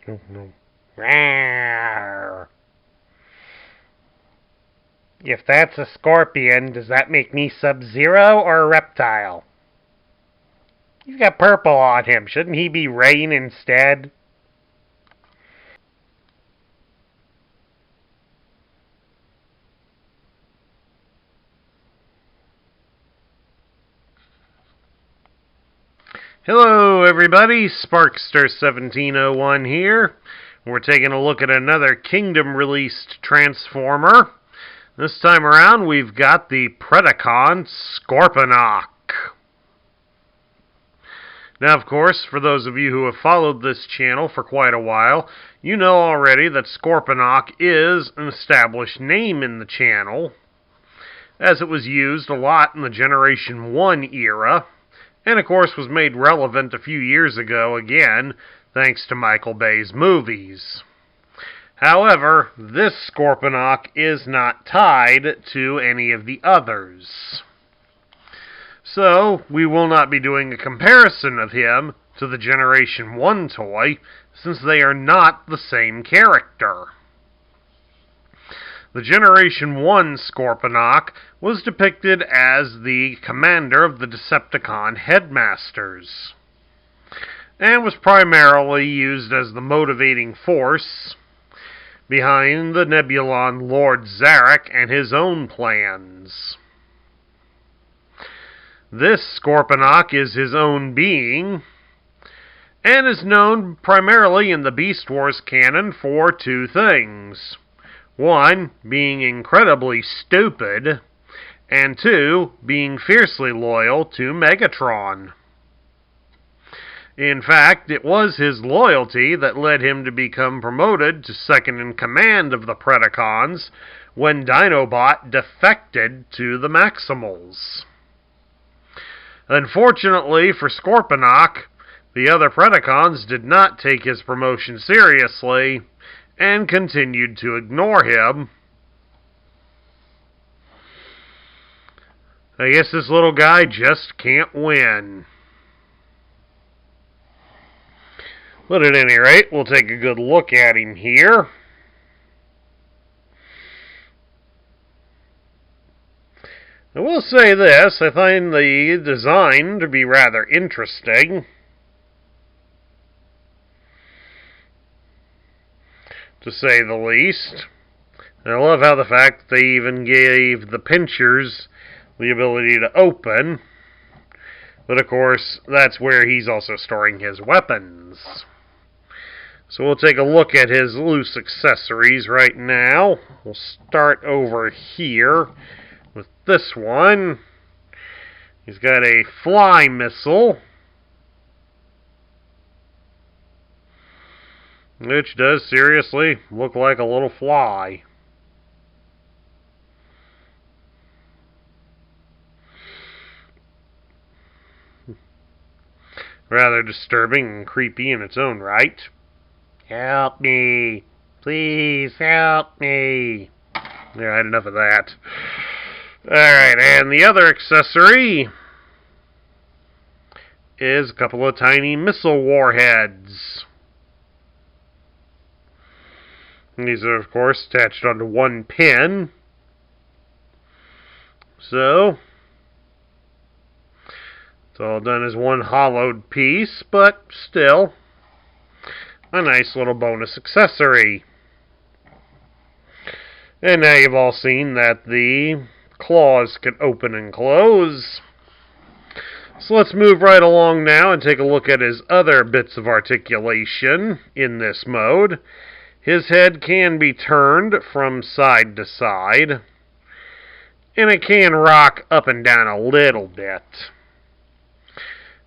No. Rawr. If that's a scorpion, does that make me Sub-Zero or a reptile? He's got purple on him. Shouldn't he be Rain instead? Hello everybody, Sparkster1701 here. We're taking a look at another Kingdom-released Transformer. This time around we've got the Predacon Scorponok. Now of course, for those of you who have followed this channel for quite a while, you know already that Scorponok is an established name in the channel, as it was used a lot in the Generation 1 era. And of course was made relevant a few years ago again, thanks to Michael Bay's movies. However, this Scorponok is not tied to any of the others. So, we will not be doing a comparison of him to the Generation 1 toy, since they are not the same character. The Generation 1 Scorponok was depicted as the commander of the Decepticon headmasters, and was primarily used as the motivating force behind the Nebulon Lord Zarek and his own plans. This Scorponok is his own being, and is known primarily in the Beast Wars canon for two things. One, being incredibly stupid, and two, being fiercely loyal to Megatron. In fact, it was his loyalty that led him to become promoted to second in command of the Predacons when Dinobot defected to the Maximals. Unfortunately for Scorponok, the other Predacons did not take his promotion seriously, and continued to ignore him. I guess this little guy just can't win. But at any rate, we'll take a good look at him here. I will say this, I find the design to be rather interesting. To say the least. And I love how the fact they even gave the pinchers the ability to open. But of course, that's where he's also storing his weapons. So we'll take a look at his loose accessories right now. We'll start over here with this one. He's got a fly missile, which does seriously look like a little fly. Rather disturbing and creepy in its own right. Help me. Please help me. There, I had enough of that. Alright, and the other accessory is a couple of tiny missile warheads. And these are, of course, attached onto one pin. So, it's all done as one hollowed piece, but still a nice little bonus accessory. And now you've all seen that the claws can open and close. So let's move right along now and take a look at his other bits of articulation in this mode. His head can be turned from side to side, and it can rock up and down a little bit.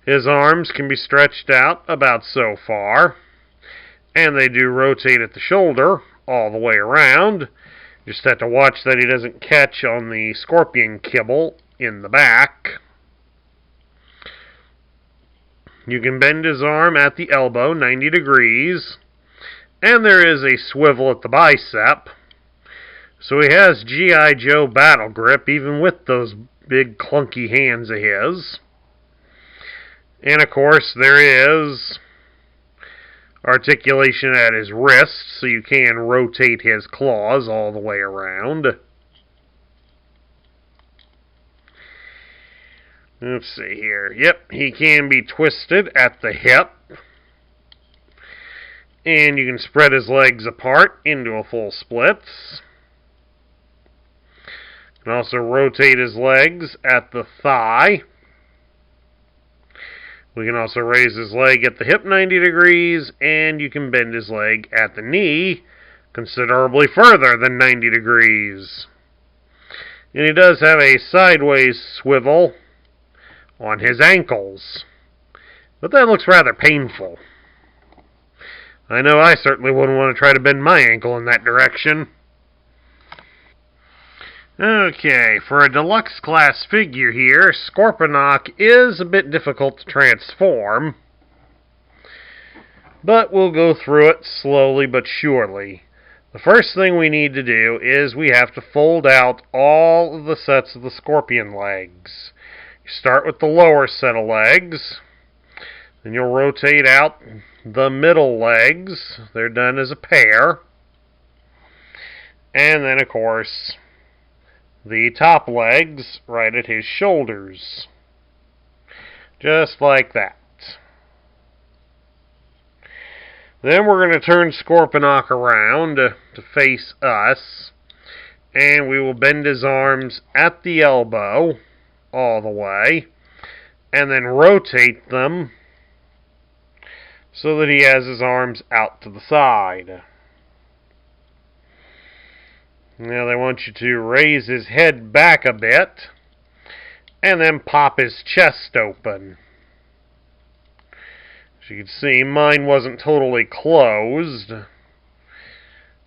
His arms can be stretched out about so far, and they do rotate at the shoulder all the way around. Just have to watch that he doesn't catch on the scorpion kibble in the back. You can bend his arm at the elbow 90 degrees, and there is a swivel at the bicep. So he has G.I. Joe battle grip even with those big clunky hands of his. And of course there is articulation at his wrist, so you can rotate his claws all the way around. Let's see here. Yep, he can be twisted at the hip. And you can spread his legs apart into a full splits. You can also rotate his legs at the thigh. We can also raise his leg at the hip 90 degrees, and you can bend his leg at the knee considerably further than 90 degrees. And he does have a sideways swivel on his ankles, but that looks rather painful. I know I certainly wouldn't want to try to bend my ankle in that direction. Okay, for a deluxe class figure here, Scorponok is a bit difficult to transform, but we'll go through it slowly but surely. The first thing we need to do is we have to fold out all of the sets of the scorpion legs. You start with the lower set of legs, then you'll rotate out the middle legs. They're done as a pair. And then, of course, the top legs right at his shoulders. Just like that. Then we're going to turn Scorponok around to face us. And we will bend his arms at the elbow all the way. And then rotate them so that he has his arms out to the side. Now they want you to raise his head back a bit and then pop his chest open. As you can see, mine wasn't totally closed.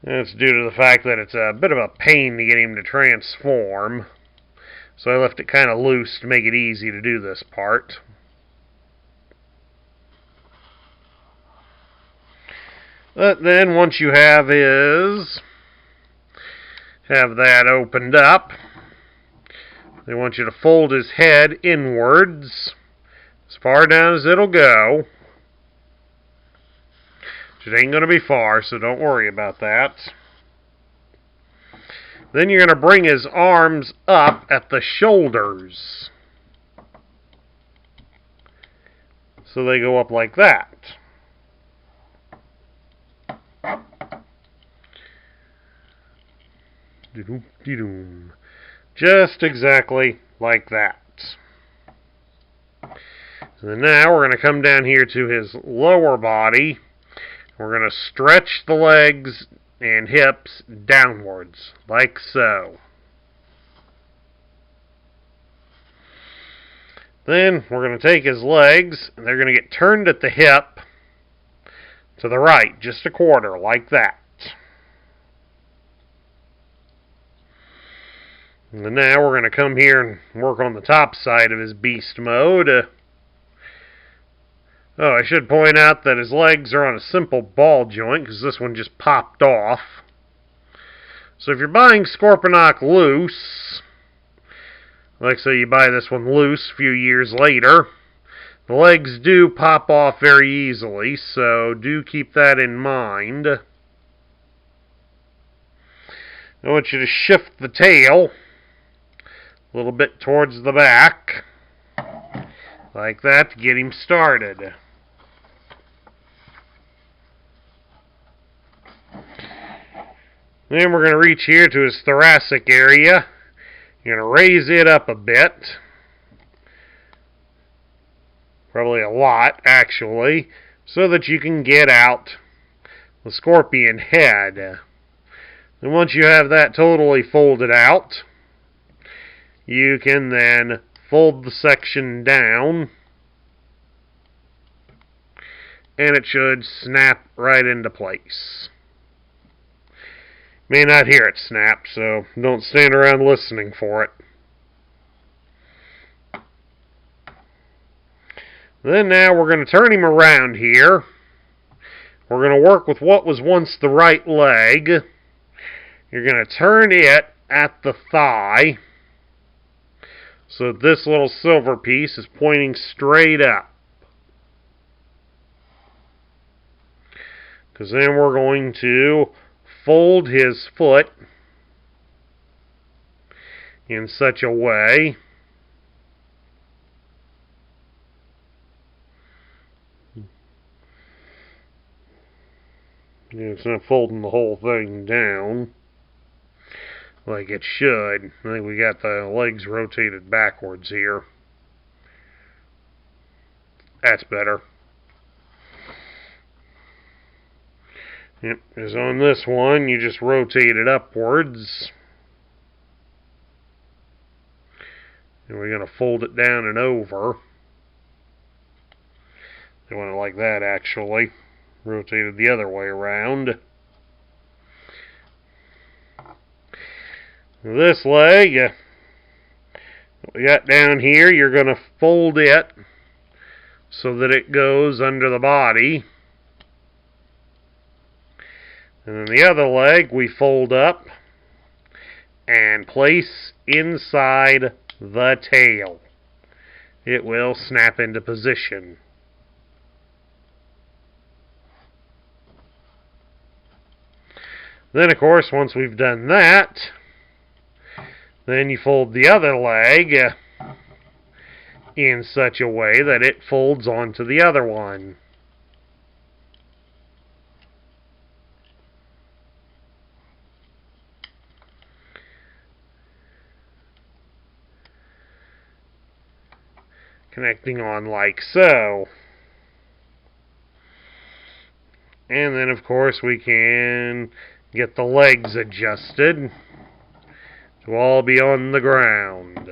That's due to the fact that it's a bit of a pain to get him to transform. So I left it kind of loose to make it easy to do this part. But then once you have that opened up, they want you to fold his head inwards as far down as it'll go. It ain't going to be far, so don't worry about that. Then you're going to bring his arms up at the shoulders, so they go up like that. Just exactly like that. So now we're going to come down here to his lower body. We're going to stretch the legs and hips downwards, like so. Then we're going to take his legs, and they're going to get turned at the hip to the right, just a quarter, like that. And now we're going to come here and work on the top side of his beast mode. I should point out that his legs are on a simple ball joint, because this one just popped off. So if you're buying Scorponok loose, like say you buy this one loose a few years later, the legs do pop off very easily, so do keep that in mind. I want you to shift the tail a little bit towards the back, like that, to get him started. Then we're going to reach here to his thoracic area. You're going to raise it up a bit. Probably a lot, actually, so that you can get out the scorpion head. And once you have that totally folded out, you can then fold the section down, and it should snap right into place. May not hear it snap, so don't stand around listening for it. Then now we're going to turn him around here. We're going to work with what was once the right leg. You're going to turn it at the thigh, so this little silver piece is pointing straight up. Because then we're going to fold his foot in such a way it's not folding the whole thing down like it should. I think we got the legs rotated backwards here. That's better. Yep, because on this one, you just rotate it upwards. And we're going to fold it down and over. I want it like that, actually. Rotate it the other way around. This leg, what we got down here, you're going to fold it so that it goes under the body. And then the other leg we fold up and place inside the tail. It will snap into position. Then, of course, once we've done that, then you fold the other leg in such a way that it folds onto the other one. Connecting on like so. And then, of course, we can get the legs adjusted to all be on the ground.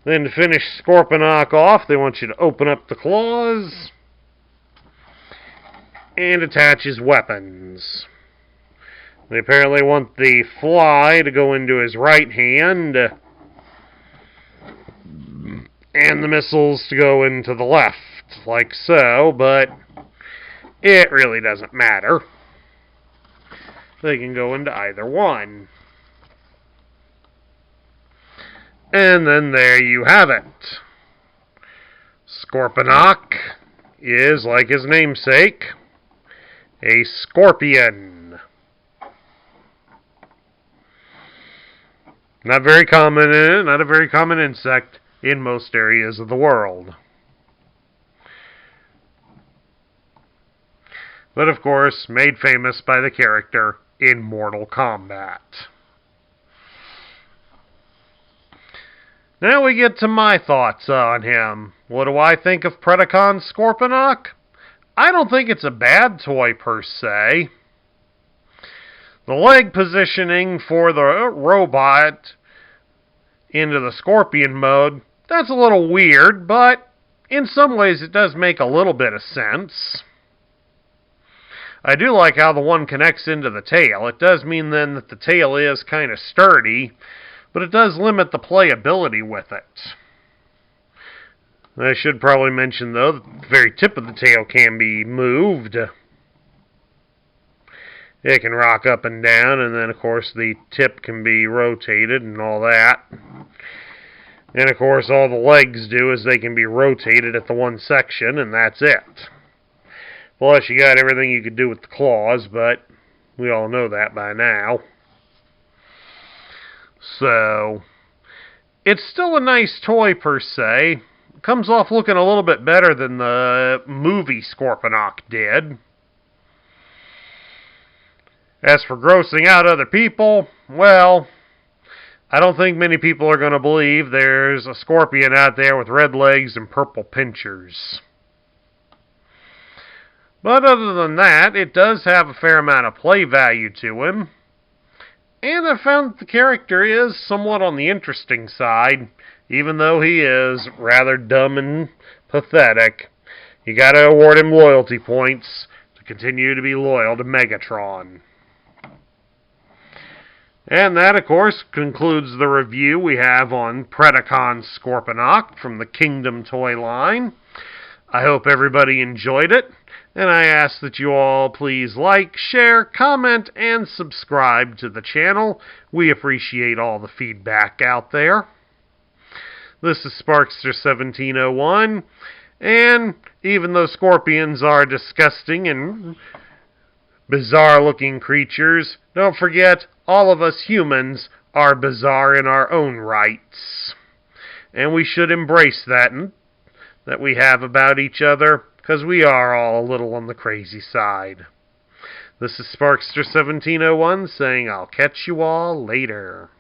Then to finish Scorponok off, they want you to open up the claws and attach his weapons. They apparently want the fly to go into his right hand and the missiles to go into the left, like so, but it really doesn't matter. They can go into either one. And then there you have it. Scorponok is, like his namesake, a scorpion. Not a very common insect in most areas of the world. But of course, made famous by the character in Mortal Kombat. Now we get to my thoughts on him. What do I think of Predacon Scorponok? I don't think it's a bad toy per se. The leg positioning for the robot into the scorpion mode, that's a little weird, but in some ways it does make a little bit of sense. I do like how the one connects into the tail. It does mean then that the tail is kind of sturdy, but it does limit the playability with it. I should probably mention, though, that the very tip of the tail can be moved. It can rock up and down, and then, of course, the tip can be rotated and all that. And, of course, all the legs do is they can be rotated at the one section, and that's it. Plus, you got everything you could do with the claws, but we all know that by now. So, it's still a nice toy per se. Comes off looking a little bit better than the movie Scorponok did. As for grossing out other people, well, I don't think many people are going to believe there's a scorpion out there with red legs and purple pinchers. But other than that, it does have a fair amount of play value to him. And I found that the character is somewhat on the interesting side, even though he is rather dumb and pathetic. You gotta award him loyalty points to continue to be loyal to Megatron. And that, of course, concludes the review we have on Predacon Scorponok from the Kingdom toy line. I hope everybody enjoyed it, and I ask that you all please like, share, comment, and subscribe to the channel. We appreciate all the feedback out there. This is Sparkster1701, And even though scorpions are disgusting and bizarre-looking creatures, don't forget, all of us humans are bizarre in our own rights. And we should embrace that we have about each other, because we are all a little on the crazy side. This is Sparkster1701 saying I'll catch you all later.